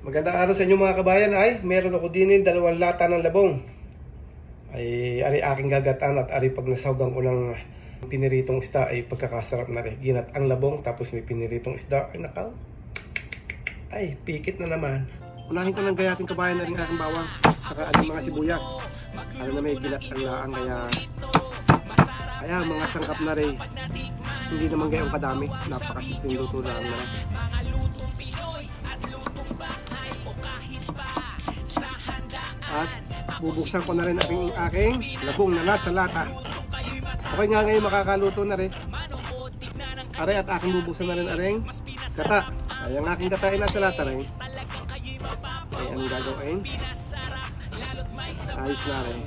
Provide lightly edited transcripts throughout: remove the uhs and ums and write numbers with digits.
Magandang araw sa inyo mga kabayan. Ay, meron ako din 2 lata ng labong. Ay, ari aking gagataan at ari pag nasawgang ko ng piniritong isda ay pagkakasarap na rin. Ginat ang labong tapos may piniritong isda. Ay, nakaw. Ay, pikit na naman. Unahin ko ng gayating kabayan na rin aking bawang. Saka ang mga sibuyas. Ano na may ginat ang laan kaya mga sangkap na rin. Hindi naman gayong kadami. Napakasimpleng luto lang na. At bubuksan ko na rin ang aking labong na nasa lata. Okay nga ngayon makakaluto na rin. Aray at aking bubuksan na rin aring gata. Ay ang aking gata ay nasa lata rin. Ay ang gagawin. Ayos na rin.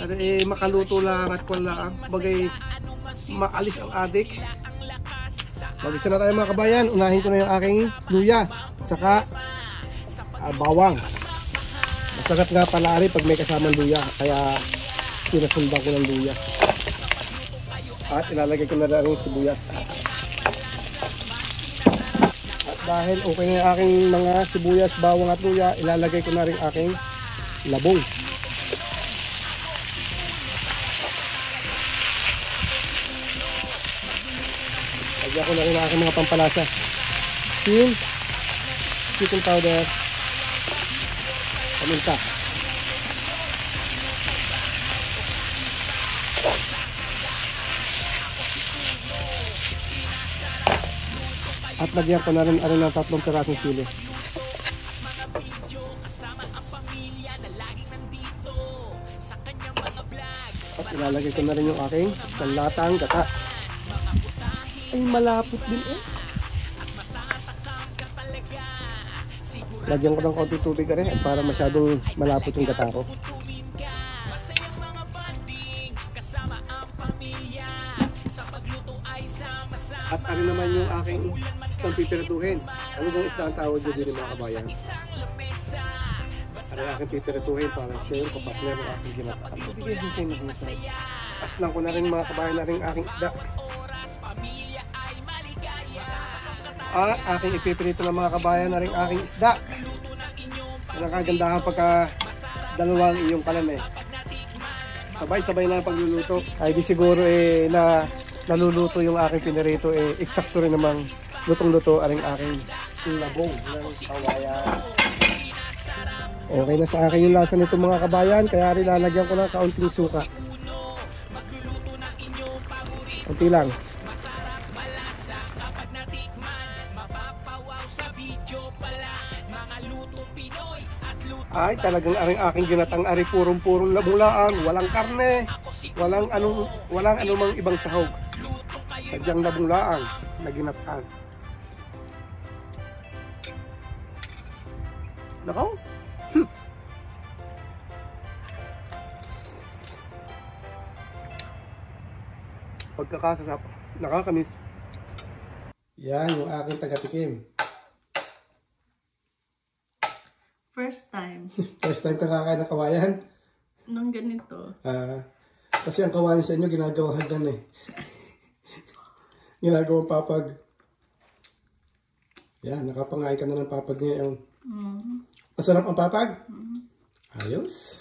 Aray makaluto lang at wala. Bagay maalis ang adik. Mag-isa na tayo mga kabayan. Unahin ko na yung aking luya. Saka bawang. Masarap nga pala rin pag may kasamang luya, kaya sinasundan ko ng luya. At ilalagay ko na rin sibuyas. At dahil okay na yung aking mga sibuyas, bawang at luya, ilalagay ko na rin aking labong. Lagyan ko na rin aking mga pampalasa. Sin, chicken powder, paminta. At lagyan ko na rin ng 3 pirasong sili. At ilalagay ko na rin yung aking latang gata. Ay malapot din eh. Lagyan ko ng konti tubig rin at para masyadong malapot yung gata ko. At ano naman yung aking isdang pipirituhin. Ano bang isda ang tawag nyo din mga kabayan? Ano ang aking pipirituhin para siya yung kapatner ng aking ginataan. Ibigay din sa inyo minsan. Aslang ko na rin mga kabayan na rin aking isda. At aking ipipirito ng mga kabayan na rin aking isda. Ang kagandahan pagka dalawang iyong kalan eh. Sabay-sabay na pagluluto. Ay di siguro eh na naluluto yung aking pinirito eh eksakto rin namang lutong-luto aring aking labong ng kawayan. Okay na sa akin yung lasa nito mga kabayan, kaya rin lalagyan ko ng kaunting suka. Kunti lang. Ay talagang aking ginatang ari purong-purong labong-laan, walang karne, walang anumang ibang sahog. Sadyang labong-laan na ginatan. Nakaw? Pagkakasarap, nakakamiss. Yan yung aking taga-tikim. First time. First time kakakain ng kawayan? Nung ganito. Kasi ang kawayan sa inyo ginagawa hagdan eh. Ginagawang papag. Yan, nakapangain ka na ng papag ngayon. Masarap ang papag? Ayos.